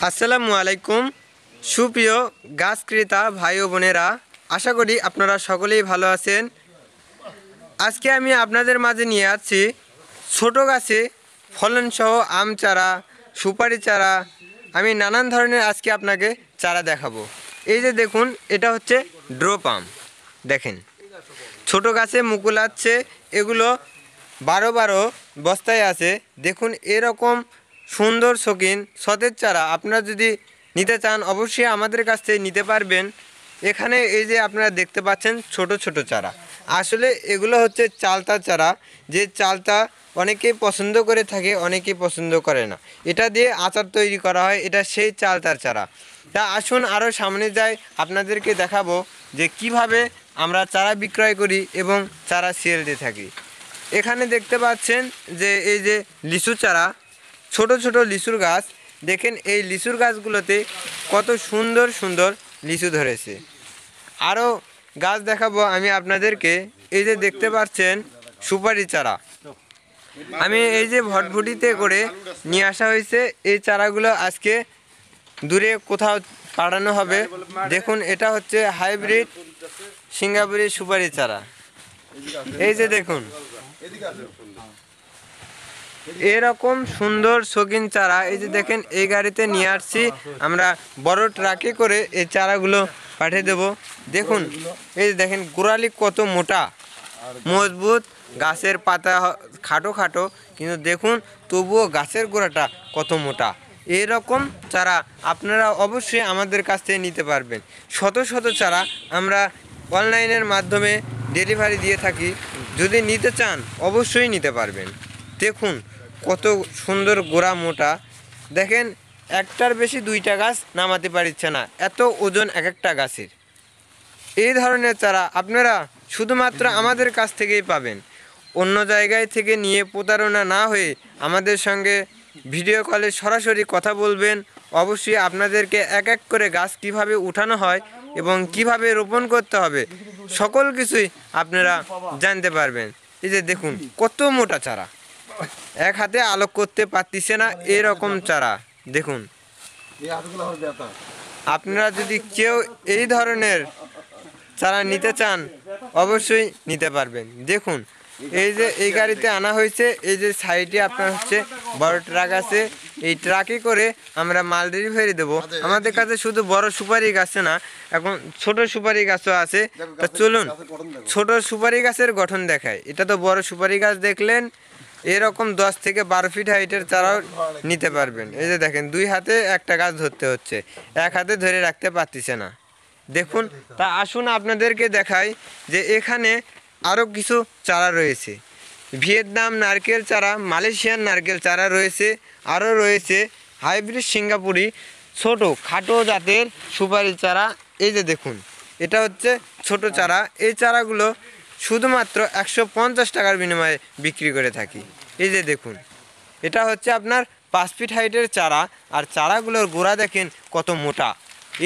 আসসালামু আলাইকুম সুপ্রিয় গাছ ক্রেতা ভাই ও বোনেরা, আশা করি আপনারা সকলেই ভালো আছেন। আজকে আমি আপনাদের মাঝে নিয়ে আসছি ছোট গাছে ফলনসহ আম চারা, সুপারি চারা, আমি নানান ধরনের আজকে আপনাকে চারা দেখাবো। এই যে দেখুন, এটা হচ্ছে ড্রপ আম। দেখেন ছোট গাছে মুকুল আসছে, এগুলো 12 বস্তায় আছে। দেখুন এরকম সুন্দর শৌখিন সতেজ চারা আপনারা যদি নিতে চান অবশ্যই আমাদের কাছ থেকে নিতে পারবেন। এখানে এই যে আপনারা দেখতে পাচ্ছেন ছোট ছোট চারা, আসলে এগুলো হচ্ছে চালতা চারা। যে চালতা অনেকেই পছন্দ করে থাকে, অনেকেই পছন্দ করে না। এটা দিয়ে আচার তৈরি করা হয়, এটা সেই চালতার চারা। তা আসুন আরও সামনে যাই, আপনাদেরকে দেখাবো যে কিভাবে আমরা চারা বিক্রয় করি এবং চারা সেল দিয়ে থাকি। এখানে দেখতে পাচ্ছেন যে এই যে লিচু চারা, ছোট ছোট লিচুর গাছ। দেখেন এই লিচুর গাছগুলোতে কত সুন্দর সুন্দর লিচু ধরেছে। আরও গাছ দেখাবো আমি আপনাদেরকে। এই যে দেখতে পাচ্ছেন সুপারি চারা, আমি এই যে ভটভটিতে করে নিয়ে আসা হয়েছে। এই চারাগুলো আজকে দূরে কোথাও পাঠানো হবে। দেখুন এটা হচ্ছে হাইব্রিড সিঙ্গাপুরি সুপারি চারা। এই যে দেখুন এরকম সুন্দর শৌখিন চারা, এই যে দেখেন এই গাড়িতে নিয়ে আসছি আমরা, বড় ট্রাকে করে এই চারাগুলো পাঠিয়ে দেব। দেখুন এই যে দেখেন গোড়ালি কত মোটা মজবুত, গাছের পাতা খাটো খাটো, কিন্তু দেখুন তবুও গাছের গোড়াটা কত মোটা। এরকম চারা আপনারা অবশ্যই আমাদের কাছ থেকে নিতে পারবেন। শত শত চারা আমরা অনলাইনের মাধ্যমে ডেলিভারি দিয়ে থাকি, যদি নিতে চান অবশ্যই নিতে পারবেন। দেখুন কত সুন্দর গোড়া মোটা, দেখেন একটার বেশি 2টা গাছ নামাতে পারছে না, এত ওজন এক একটা গাছের। এই ধরনের চারা আপনারা শুধুমাত্র আমাদের কাছ থেকেই পাবেন। অন্য জায়গায় থেকে নিয়ে প্রতারণা না হয়ে আমাদের সঙ্গে ভিডিও কলে সরাসরি কথা বলবেন। অবশ্যই আপনাদেরকে এক এক করে গাছ কিভাবে উঠানো হয় এবং কিভাবে রোপণ করতে হবে সকল কিছুই আপনারা জানতে পারবেন। এই যে দেখুন কত মোটা চারা, এক হাতে আলোক করতে পারতেছে না এরকম চারা। দেখুন আপনারা যদি কেউ এই ধরনের চারা নিতে চান অবশ্যই নিতে পারবেন। দেখুন এই যে এই গাড়িতে আনা হয়েছে, এই যে সাইডে আপনার হচ্ছে বড় ট্রাক আছে, এই ট্রাকে করে আমরা মাল ডেলিভারি দেবো। আমাদের কাছে শুধু বড় সুপারি গাছে না, এখন ছোট সুপারি গাছও আছে। তা চলুন ছোট সুপারি গাছের গঠন দেখায়। এটা তো বড় সুপারি গাছ দেখলেন, এরকম 10 থেকে 12 ফিট হাইটের চারাও নিতে পারবেন। এই যে দেখেন 2 হাতে একটা গাছ ধরতে হচ্ছে, এক হাতে ধরে রাখতে পারতেছে না। দেখুন তা আসুন আপনাদেরকে দেখাই যে এখানে আরও কিছু চারা রয়েছে। ভিয়েতনাম নারকেল চারা, মালয়েশিয়ান নারকেল চারা রয়েছে, আরও রয়েছে হাইব্রিড সিঙ্গাপুরি ছোট খাটো জাতের সুপারি চারা। এই যে দেখুন এটা হচ্ছে ছোট চারা। এই চারাগুলো শুধুমাত্র 150 টাকার বিনিময়ে বিক্রি করে থাকি। এই যে দেখুন এটা হচ্ছে আপনার 5 ফিট হাইটের চারা, আর চারাগুলোর গোড়া দেখেন কত মোটা।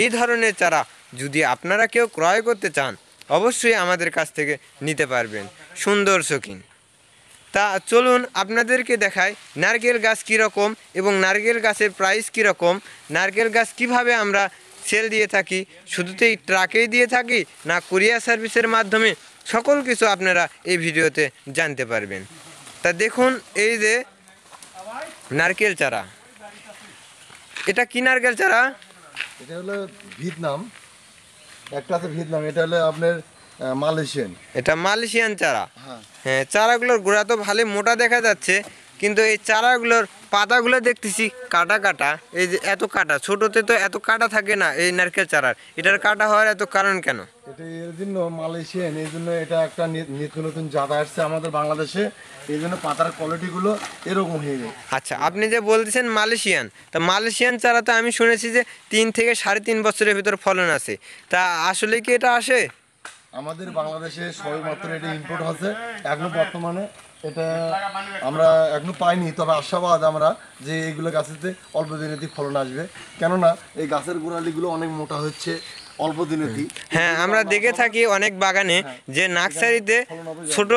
এই ধরনের চারা যদি আপনারা কেউ ক্রয় করতে চান অবশ্যই আমাদের কাছ থেকে নিতে পারবেন, সুন্দর শৌখিন। তা চলুন আপনাদেরকে দেখায় নারকেল গাছ কীরকম এবং নারকেল গাছের প্রাইস কীরকম, নারকেল গাছ কিভাবে আমরা সেল দিয়ে থাকি, শুধুতেই ট্রাকেই দিয়ে থাকি না কুরিয়ার সার্ভিসের মাধ্যমে, সকল কিছু আপনারা এই ভিডিওতে জানতে পারবেন। তা দেখুন এই যে নারকেল চারা, এটা কি নারকেল চারা? এটা হলো ভিয়েতনাম, একটা আছে ভিয়েতনাম, এটা হলো আপনার মালয়েশিয়ান। এটা মালয়েশিয়ান চারা। হ্যাঁ চারাগুলোর গোড়া তো ভালো মোটা দেখা যাচ্ছে, কিন্তু এই চারাগুলোর পাতাগুলো দেখতেছি কাটা কাটা। এই যে এত কাটা, ছোটোতে তো এত কাটা থাকে না এই নারকেল চারার, এটার কাটা হওয়ার এত কারণ কেন? এটা এর জন্য মালয়েশিয়ান, এই জন্য এটা একটা নিত্য নতুন জাত আসছে আমাদের বাংলাদেশে, এই জন্য পাতার কোয়ালিটিগুলো এরকম হয়ে যায়। আচ্ছা আপনি যে বলতেছেন মালয়েশিয়ান, তা মালয়েশিয়ান চারা তো আমি শুনেছি যে 3 থেকে 3.5 বছরের ভিতর ফলন আছে, তা আসলে কি এটা আসে? আমাদের বাংলাদেশে সবেমাত্র এটা ইম্পোর্ট হচ্ছে, এখনো বর্তমানে এটা আমরা এখনো পাইনি, তবে আশাবাদ আমরা যে এইগুলো গাছেতে অল্প দিনেতেই ফলন আসবে, কেননা এই গাছের গোড়ালিগুলো অনেক মোটা হচ্ছে অল্প দিনেতেই। হ্যাঁ আমরা দেখে থাকি অনেক বাগানে যে নার্সারিতে ছোট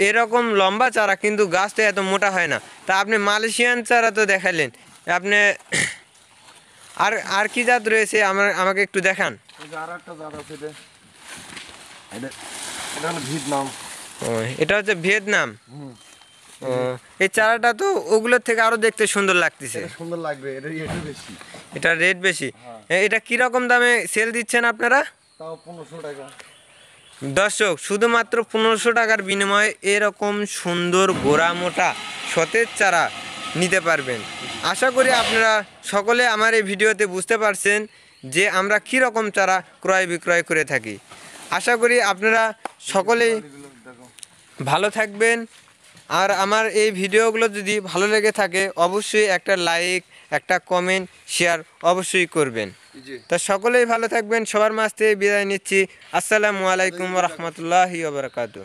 এরকম লম্বা চারা, কিন্তু গাছটা এত মোটা হয় না। তা আপনি মালয়েশিয়ান চারা তো দেখালেন, আপনি আর আর কি জাত রয়েছে আমাকে একটু দেখান। এই যে আর একটা জাত আছে, এটা এটা এটা হলো ভিয়েতনাম। ও, এটা হচ্ছে ভিয়েতনাম। হুম, ও, এই চারাটা তো ওগুলোর থেকে আরো দেখতে সুন্দর লাগতেছে। এটা সুন্দর লাগবে, এটা একটু বেশি। এটা রেট বেশি। এটা কি রকম দামে সেল দিচ্ছেন আপনারা? তাও 1500 টাকা। দর্শক, শুধুমাত্র 1500 টাকার বিনিময়ে এরকম সুন্দর গোড়া মোটা সতেজ চারা নিতে পারবেন। আশা করি আপনারা সকলে আমার এই ভিডিওতে বুঝতে পারছেন যে আমরা কি রকম চারা ক্রয় বিক্রয় করে থাকি। আশা করি আপনারা সকলেই এগুলো দেখো। ভালো থাকবেন। আর আমার এই ভিডিওগুলো যদি ভালো লেগে থাকে অবশ্যই একটা লাইক, একটা কমেন্ট, শেয়ার অবশ্যই করবেন। এই যে তা সকলেই ভালো থাকবেন। সবার মাঝ থেকে বিদায় নিচ্ছি। আসসালামু আলাইকুম ওয়া রাহমাতুল্লাহি ওয়া বারাকাতুহু।